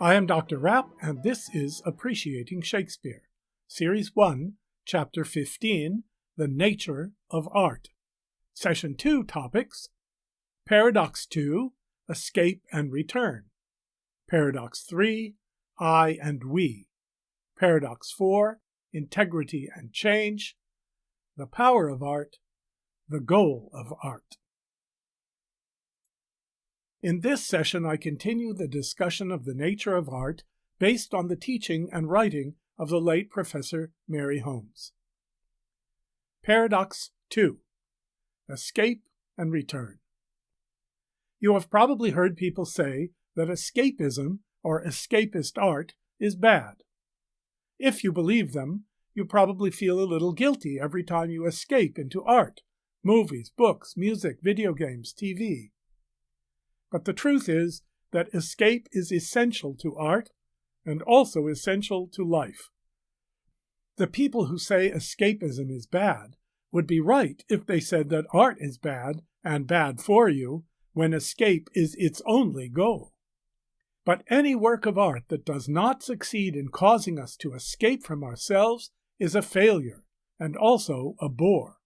I am Dr. Rapp, and this is Appreciating Shakespeare, Series 1, Chapter 15, The Nature of Art. Session 2 topics: Paradox 2, Escape and Return. Paradox 3, I and We. Paradox 4, Integrity and Change. The Power of Art, the Goal of Art. In this session, I continue the discussion of the nature of art based on the teaching and writing of the late Professor Mary Holmes. Paradox 2. Escape and Return. You have probably heard people say that escapism or escapist art is bad. If you believe them, you probably feel a little guilty every time you escape into art, movies, books, music, video games, TV. But the truth is that escape is essential to art and also essential to life. The people who say escapism is bad would be right if they said that art is bad and bad for you when escape is its only goal. But any work of art that does not succeed in causing us to escape from ourselves is a failure and also a bore.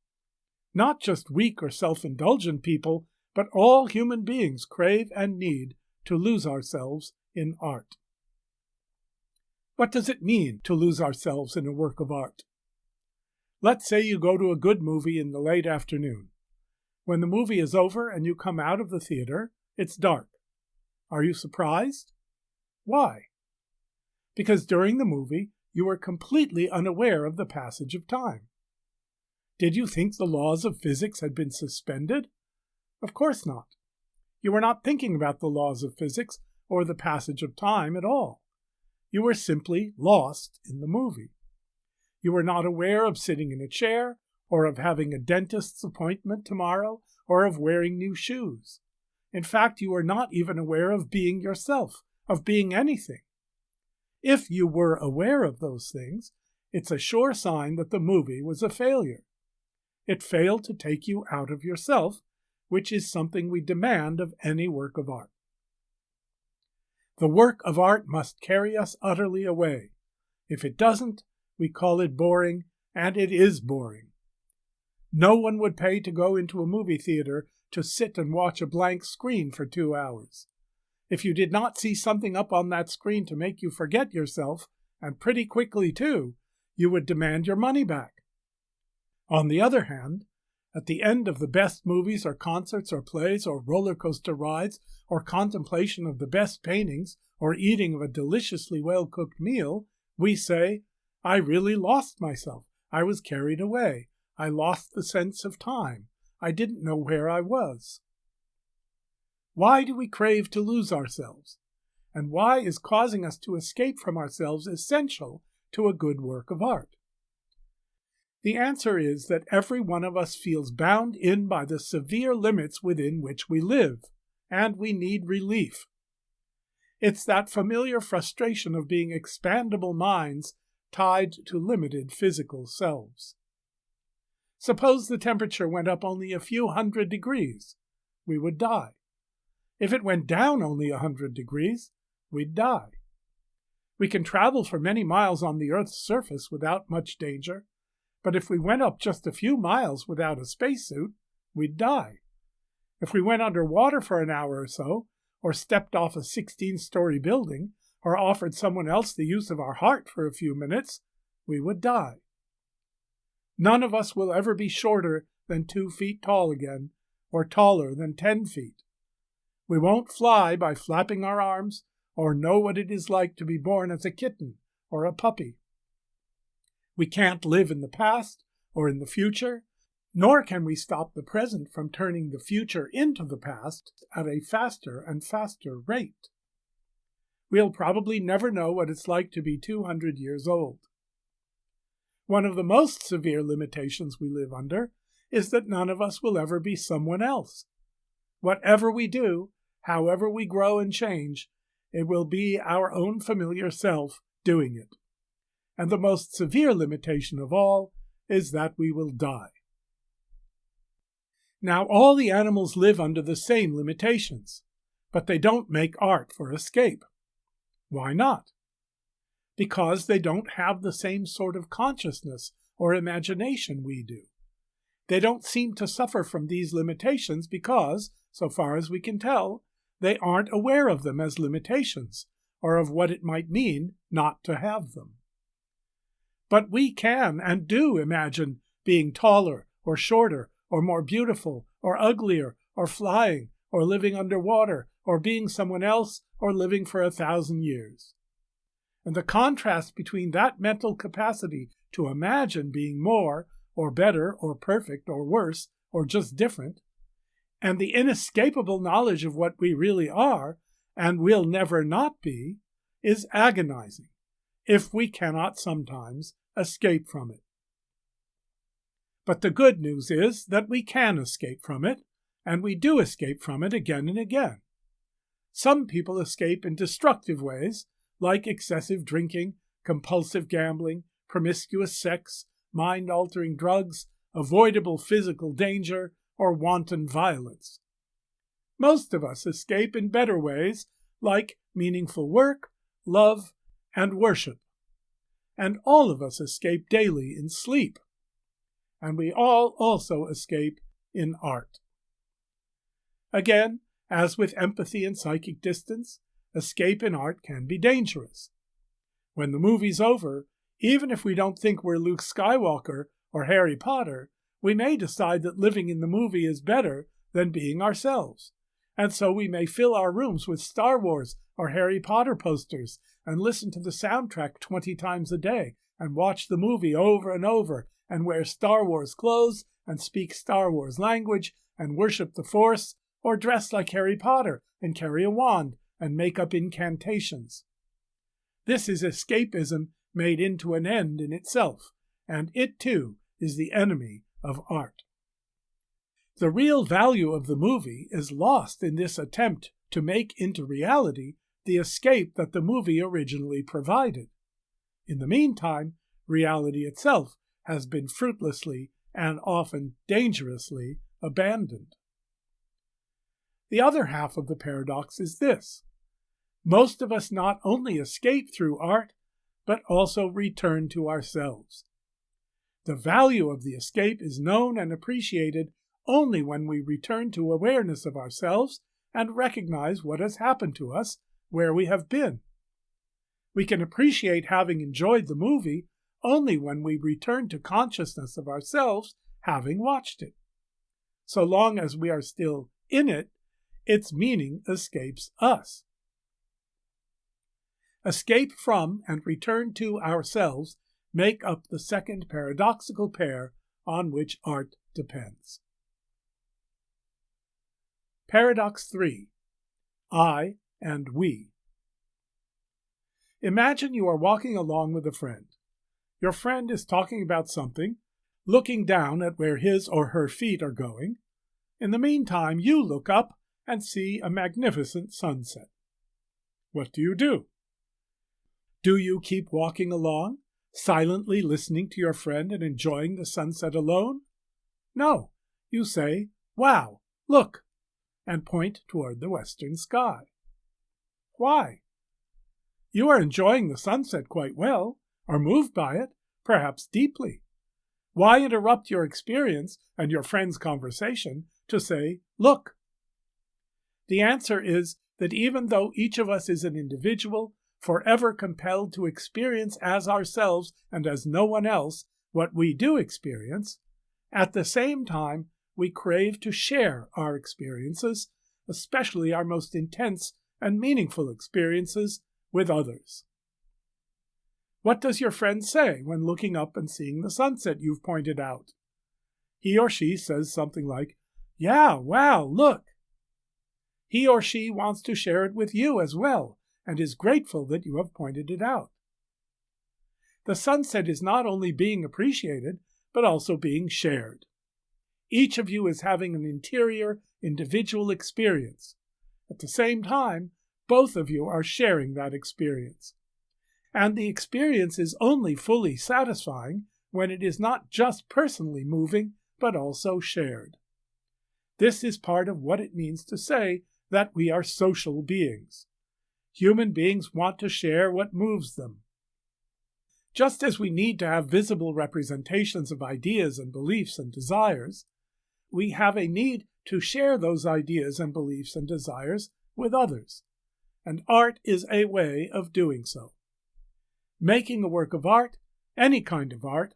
Not just weak or self-indulgent people, but all human beings crave and need to lose ourselves in art. What does it mean to lose ourselves in a work of art? Let's say you go to a good movie in the late afternoon. When the movie is over and you come out of the theater, it's dark. Are you surprised? Why? Because during the movie, you were completely unaware of the passage of time. Did you think the laws of physics had been suspended? Of course not. You were not thinking about the laws of physics or the passage of time at all. You were simply lost in the movie. You were not aware of sitting in a chair, or of having a dentist's appointment tomorrow, or of wearing new shoes. In fact, you were not even aware of being yourself, of being anything. If you were aware of those things, it's a sure sign that the movie was a failure. It failed to take you out of yourself, which is something we demand of any work of art. The work of art must carry us utterly away. If it doesn't, we call it boring, and it is boring. No one would pay to go into a movie theater to sit and watch a blank screen for 2 hours. If you did not see something up on that screen to make you forget yourself, and pretty quickly too, you would demand your money back. On the other hand, at the end of the best movies or concerts or plays or roller coaster rides or contemplation of the best paintings or eating of a deliciously well-cooked meal, we say, I really lost myself. I was carried away. I lost the sense of time. I didn't know where I was. Why do we crave to lose ourselves? And why is causing us to escape from ourselves essential to a good work of art? The answer is that every one of us feels bound in by the severe limits within which we live, and we need relief. It's that familiar frustration of being expandable minds tied to limited physical selves. Suppose the temperature went up only a few 100 degrees. We would die. If it went down only 100 degrees, we'd die. We can travel for many miles on the Earth's surface without much danger, but if we went up just a few miles without a spacesuit, we'd die. If we went underwater for an hour or so, or stepped off a 16-story building, or offered someone else the use of our heart for a few minutes, we would die. None of us will ever be shorter than 2 feet tall again, or taller than 10 feet. We won't fly by flapping our arms, or know what it is like to be born as a kitten or a puppy. We can't live in the past or in the future, nor can we stop the present from turning the future into the past at a faster and faster rate. We'll probably never know what it's like to be 200 years old. One of the most severe limitations we live under is that none of us will ever be someone else. Whatever we do, however we grow and change, it will be our own familiar self doing it. And the most severe limitation of all is that we will die. Now, all the animals live under the same limitations, but they don't make art for escape. Why not? Because they don't have the same sort of consciousness or imagination we do. They don't seem to suffer from these limitations because, so far as we can tell, they aren't aware of them as limitations or of what it might mean not to have them. But we can and do imagine being taller or shorter or more beautiful or uglier or flying or living underwater or being someone else or living for 1,000 years. And the contrast between that mental capacity to imagine being more or better or perfect or worse or just different, and the inescapable knowledge of what we really are and will never not be, is agonizing, if we cannot sometimes escape from it. But the good news is that we can escape from it, and we do escape from it again and again. Some people escape in destructive ways, like excessive drinking, compulsive gambling, promiscuous sex, mind-altering drugs, avoidable physical danger, or wanton violence. Most of us escape in better ways, like meaningful work, love, and worship. And all of us escape daily in sleep. And we all also escape in art. Again, as with empathy and psychic distance, escape in art can be dangerous. When the movie's over, even if we don't think we're Luke Skywalker or Harry Potter, we may decide that living in the movie is better than being ourselves. And so we may fill our rooms with Star Wars or Harry Potter posters and listen to the soundtrack 20 times a day and watch the movie over and over and wear Star Wars clothes and speak Star Wars language and worship the Force or dress like Harry Potter and carry a wand and make up incantations. This is escapism made into an end in itself, and it too is the enemy of art. The real value of the movie is lost in this attempt to make into reality the escape that the movie originally provided. In the meantime, reality itself has been fruitlessly and often dangerously abandoned. The other half of the paradox is this. Most of us not only escape through art, but also return to ourselves. The value of the escape is known and appreciated only when we return to awareness of ourselves and recognize what has happened to us, where we have been. We can appreciate having enjoyed the movie only when we return to consciousness of ourselves having watched it. So long as we are still in it, its meaning escapes us. Escape from and return to ourselves make up the second paradoxical pair on which art depends. Paradox 3. I and we. Imagine you are walking along with a friend. Your friend is talking about something, looking down at where his or her feet are going. In the meantime, you look up and see a magnificent sunset. What do? Do you keep walking along, silently listening to your friend and enjoying the sunset alone? No, you say, "Wow, look," and point toward the western sky. Why? You are enjoying the sunset quite well, are moved by it, perhaps deeply. Why interrupt your experience and your friend's conversation to say, "Look"? The answer is that even though each of us is an individual, forever compelled to experience as ourselves and as no one else what we do experience, at the same time we crave to share our experiences, especially our most intense and meaningful experiences, with others. What does your friend say when looking up and seeing the sunset you've pointed out? He or she says something like, "Yeah, wow, look." He or she wants to share it with you as well, and is grateful that you have pointed it out. The sunset is not only being appreciated, but also being shared. Each of you is having an interior, individual experience. At the same time, both of you are sharing that experience. And the experience is only fully satisfying when it is not just personally moving, but also shared. This is part of what it means to say that we are social beings. Human beings want to share what moves them. Just as we need to have visible representations of ideas and beliefs and desires, we have a need to share those ideas and beliefs and desires with others, and art is a way of doing so. Making a work of art, any kind of art,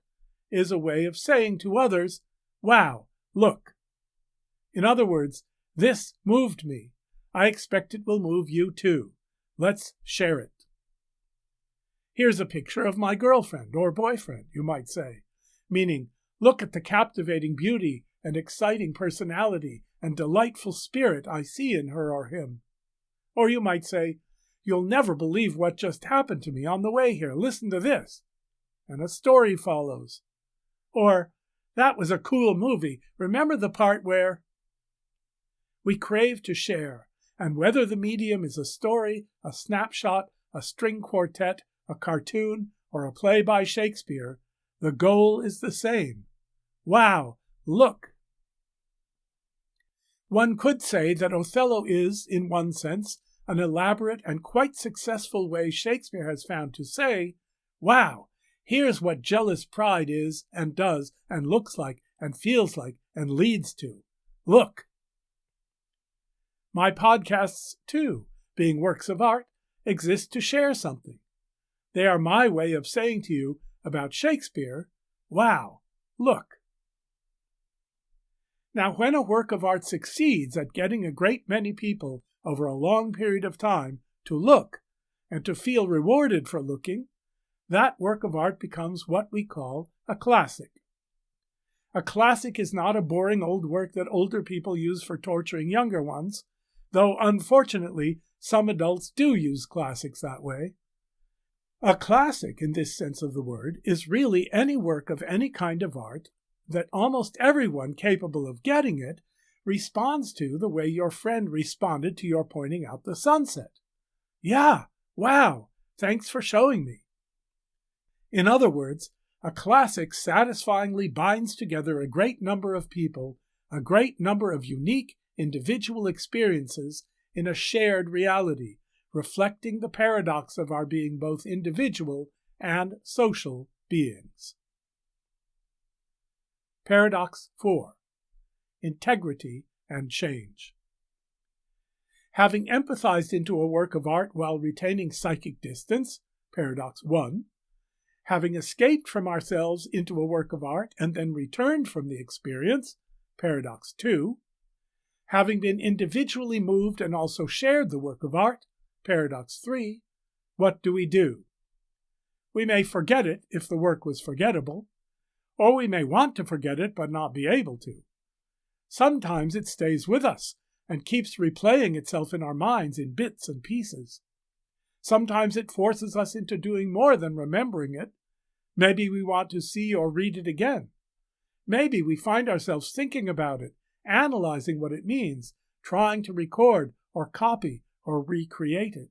is a way of saying to others, "Wow, look." In other words, this moved me. I expect it will move you too. Let's share it. Here's a picture of my girlfriend or boyfriend, you might say, meaning, look at the captivating beauty and exciting personality and delightful spirit I see in her or him. Or you might say, you'll never believe what just happened to me on the way here. Listen to this. And a story follows. Or, that was a cool movie. Remember the part where... We crave to share, and whether the medium is a story, a snapshot, a string quartet, a cartoon, or a play by Shakespeare, the goal is the same. Wow, look! One could say that Othello is, in one sense, an elaborate and quite successful way Shakespeare has found to say, wow, here's what jealous pride is and does and looks like and feels like and leads to. Look! My podcasts, too, being works of art, exist to share something. They are my way of saying to you about Shakespeare, wow, look. Now, when a work of art succeeds at getting a great many people over a long period of time to look and to feel rewarded for looking, that work of art becomes what we call a classic. A classic is not a boring old work that older people use for torturing younger ones, though unfortunately some adults do use classics that way. A classic, in this sense of the word, is really any work of any kind of art that almost everyone capable of getting it responds to the way your friend responded to your pointing out the sunset. Yeah, wow, thanks for showing me. In other words, a classic satisfyingly binds together a great number of people, a great number of unique individual experiences in a shared reality, reflecting the paradox of our being both individual and social beings. Paradox 4. Integrity and change. Having empathized into a work of art while retaining psychic distance, paradox 1, having escaped from ourselves into a work of art and then returned from the experience, paradox 2, having been individually moved and also shared the work of art, paradox 3, what do? We may forget it if the work was forgettable, or we may want to forget it but not be able to. Sometimes it stays with us and keeps replaying itself in our minds in bits and pieces. Sometimes it forces us into doing more than remembering it. Maybe we want to see or read it again. Maybe we find ourselves thinking about it, analyzing what it means, trying to record or copy or recreate it.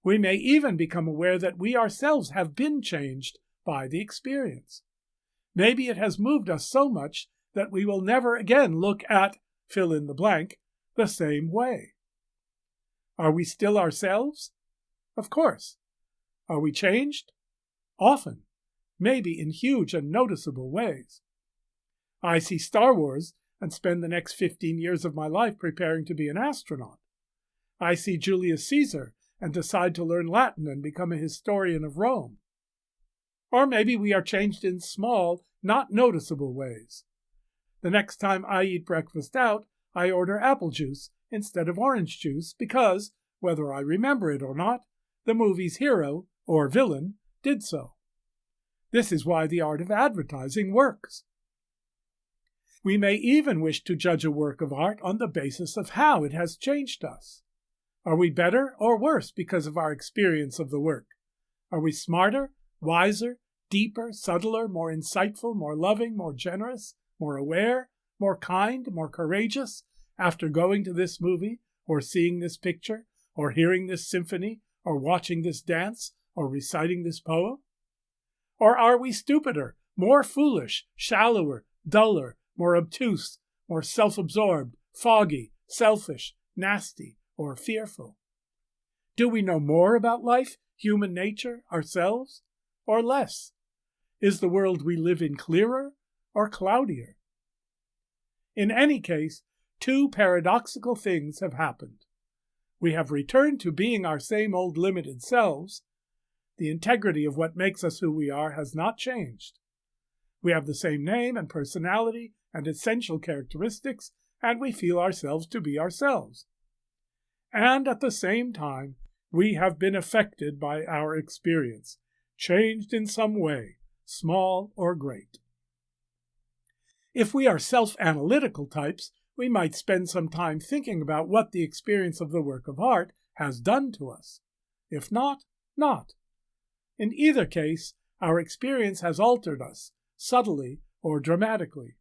We may even become aware that we ourselves have been changed by the experience. Maybe it has moved us so much that we will never again look at, fill in the blank, the same way. Are we still ourselves? Of course. Are we changed? Often, maybe in huge and noticeable ways. I see Star Wars and spend the next 15 years of my life preparing to be an astronaut. I see Julius Caesar and decide to learn Latin and become a historian of Rome. Or maybe we are changed in small, not noticeable ways. The next time I eat breakfast out, I order apple juice instead of orange juice because, whether I remember it or not, the movie's hero, or villain, did so. This is why the art of advertising works. We may even wish to judge a work of art on the basis of how it has changed us. Are we better or worse because of our experience of the work? Are we smarter, wiser, deeper, subtler, more insightful, more loving, more generous, more aware, more kind, more courageous after going to this movie, or seeing this picture, or hearing this symphony, or watching this dance, or reciting this poem? Or are we stupider, more foolish, shallower, duller, more obtuse, more self-absorbed, foggy, selfish, nasty, or fearful? Do we know more about life, human nature, ourselves, or less? Is the world we live in clearer or cloudier? In any case, two paradoxical things have happened. We have returned to being our same old limited selves. The integrity of what makes us who we are has not changed. We have the same name and personality and essential characteristics, and we feel ourselves to be ourselves. And at the same time, we have been affected by our experience, changed in some way, small or great. If we are self-analytical types, we might spend some time thinking about what the experience of the work of art has done to us. If not, not. In either case, our experience has altered us, subtly or dramatically.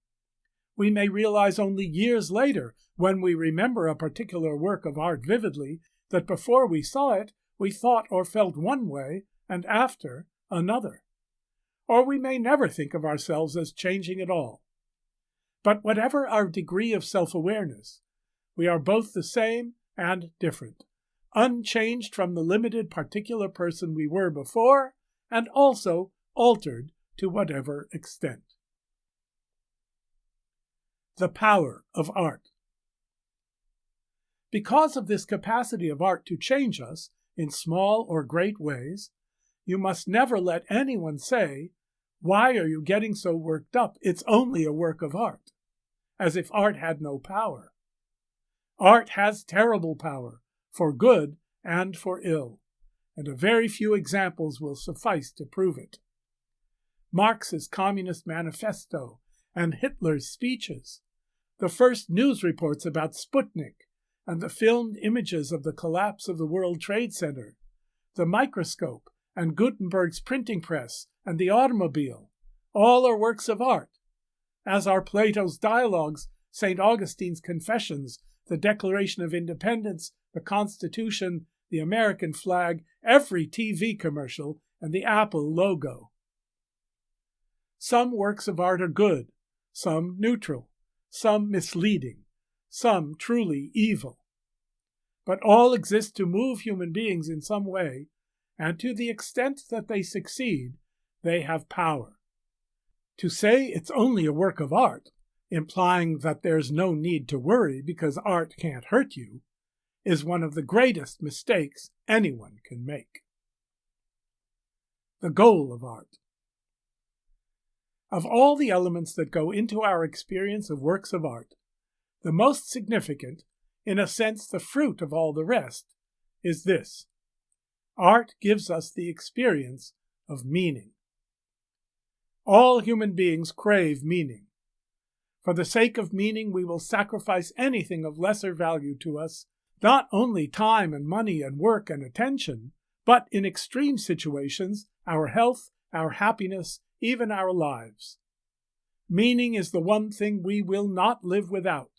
We may realize only years later, when we remember a particular work of art vividly, that before we saw it, we thought or felt one way, and after, another. Or we may never think of ourselves as changing at all. But whatever our degree of self-awareness, we are both the same and different, unchanged from the limited particular person we were before, and also altered to whatever extent. The power of art. Because of this capacity of art to change us in small or great ways, you must never let anyone say, "Why are you getting so worked up? It's only a work of art," as if art had no power. Art has terrible power, for good and for ill, and a very few examples will suffice to prove it. Marx's Communist Manifesto and Hitler's speeches, the first news reports about Sputnik, and the filmed images of the collapse of the World Trade Center, the microscope and Gutenberg's printing press and the automobile, all are works of art, as are Plato's dialogues, St. Augustine's Confessions, the Declaration of Independence, the Constitution, the American flag, every TV commercial, and the Apple logo. Some works of art are good, some neutral, some misleading, some truly evil. But all exist to move human beings in some way, and to the extent that they succeed, they have power. To say it's only a work of art, implying that there's no need to worry because art can't hurt you, is one of the greatest mistakes anyone can make. The goal of art. Of all the elements that go into our experience of works of art, the most significant, in a sense the fruit of all the rest, is this: art gives us the experience of meaning. All human beings crave meaning. For the sake of meaning, we will sacrifice anything of lesser value to us, not only time and money and work and attention, but in extreme situations, our health, our happiness, even our lives. Meaning is the one thing we will not live without.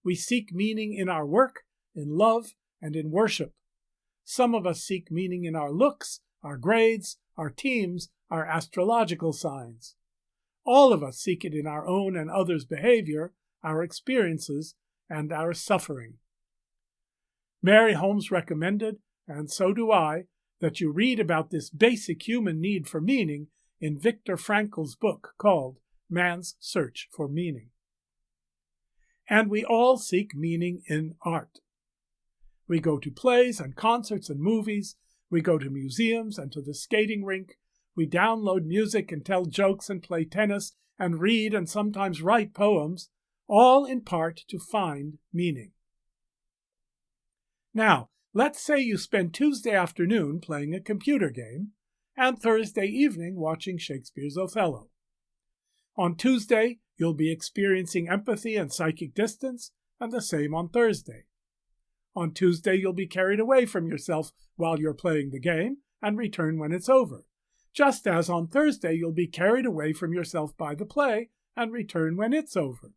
We seek meaning in our work, in love, and in worship. Some of us seek meaning in our looks, our grades, our teams, our astrological signs. All of us seek it in our own and others' behavior, our experiences, and our suffering. Mary Holmes recommended, and so do I, that you read about this basic human need for meaning in Viktor Frankl's book called Man's Search for Meaning. And we all seek meaning in art. We go to plays and concerts and movies. We go to museums and to the skating rink. We download music and tell jokes and play tennis and read and sometimes write poems, all in part to find meaning. Now, let's say you spend Tuesday afternoon playing a computer game and Thursday evening watching Shakespeare's Othello. On Tuesday, you'll be experiencing empathy and psychic distance, and the same on Thursday. On Tuesday, you'll be carried away from yourself while you're playing the game and return when it's over, just as on Thursday you'll be carried away from yourself by the play and return when it's over.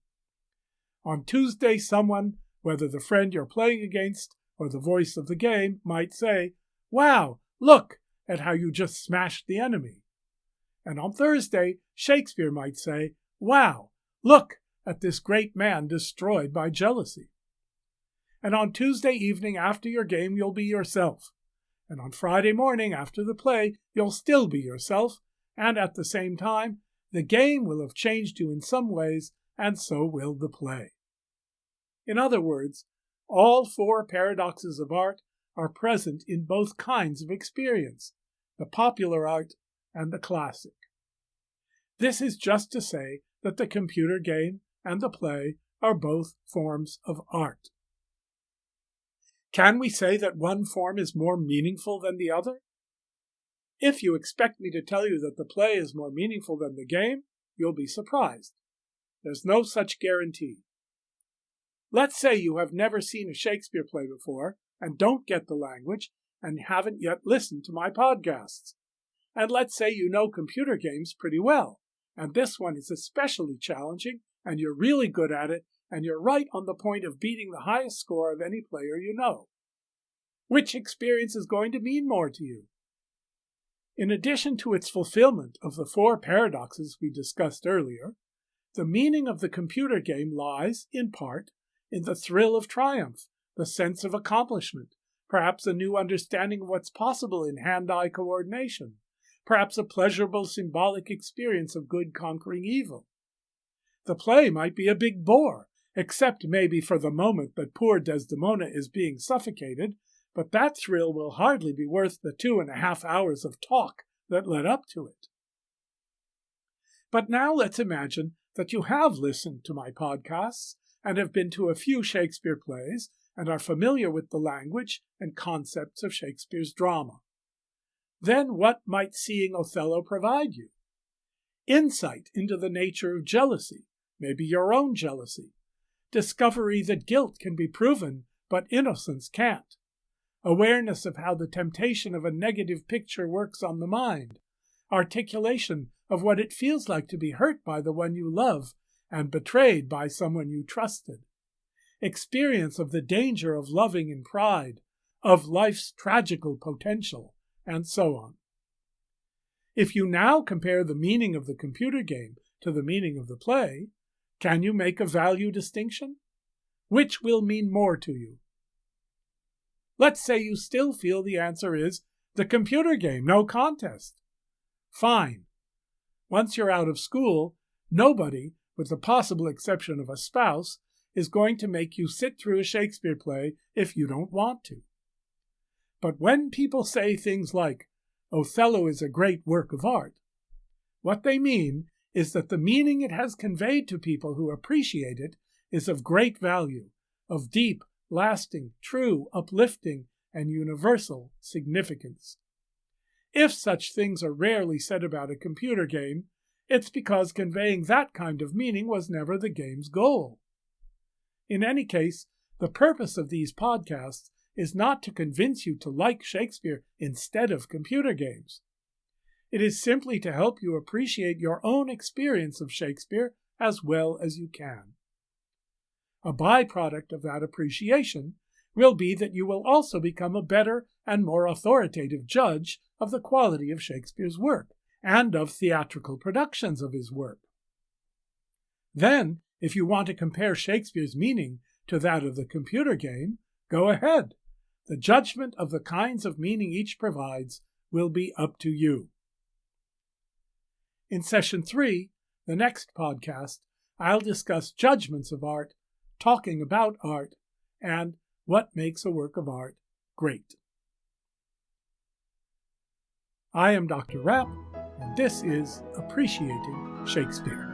On Tuesday, someone, whether the friend you're playing against or the voice of the game, might say, "Wow, look at how you just smashed the enemy." And on Thursday, Shakespeare might say, "Wow, look at this great man destroyed by jealousy." And on Tuesday evening after your game, you'll be yourself. And on Friday morning after the play, you'll still be yourself. And at the same time, the game will have changed you in some ways, and so will the play. In other words, all four paradoxes of art are present in both kinds of experience, the popular art and the classic. This is just to say that the computer game and the play are both forms of art. Can we say that one form is more meaningful than the other? If you expect me to tell you that the play is more meaningful than the game, you'll be surprised. There's no such guarantee. Let's say you have never seen a Shakespeare play before and don't get the language and haven't yet listened to my podcasts. And let's say you know computer games pretty well, and this one is especially challenging, and you're really good at it, and you're right on the point of beating the highest score of any player you know. Which experience is going to mean more to you? In addition to its fulfillment of the four paradoxes we discussed earlier, the meaning of the computer game lies, in part, in the thrill of triumph, the sense of accomplishment, perhaps a new understanding of what's possible in hand-eye coordination, perhaps a pleasurable symbolic experience of good conquering evil. The play might be a big bore, except maybe for the moment that poor Desdemona is being suffocated, but that thrill will hardly be worth the 2.5 hours of talk that led up to it. But now let's imagine that you have listened to my podcasts and have been to a few Shakespeare plays and are familiar with the language and concepts of Shakespeare's drama. Then what might seeing Othello provide you? Insight into the nature of jealousy, maybe your own jealousy. Discovery that guilt can be proven, but innocence can't. Awareness of how the temptation of a negative picture works on the mind. Articulation of what it feels like to be hurt by the one you love and betrayed by someone you trusted. Experience of the danger of loving in pride, of life's tragical potential, and so on. If you now compare the meaning of the computer game to the meaning of the play, can you make a value distinction? Which will mean more to you? Let's say you still feel the answer is the computer game, no contest. Fine. Once you're out of school, nobody, with the possible exception of a spouse, is going to make you sit through a Shakespeare play if you don't want to. But when people say things like, Othello is a great work of art, what they mean is that the meaning it has conveyed to people who appreciate it is of great value, of deep, lasting, true, uplifting, and universal significance. If such things are rarely said about a computer game, it's because conveying that kind of meaning was never the game's goal. In any case, the purpose of these podcasts is not to convince you to like Shakespeare instead of computer games. It is simply to help you appreciate your own experience of Shakespeare as well as you can. A byproduct of that appreciation will be that you will also become a better and more authoritative judge of the quality of Shakespeare's work and of theatrical productions of his work. Then, if you want to compare Shakespeare's meaning to that of the computer game, go ahead. The judgment of the kinds of meaning each provides will be up to you. In Session 3, the next podcast, I'll discuss judgments of art, talking about art, and what makes a work of art great. I am Dr. Rapp, and this is Appreciating Shakespeare.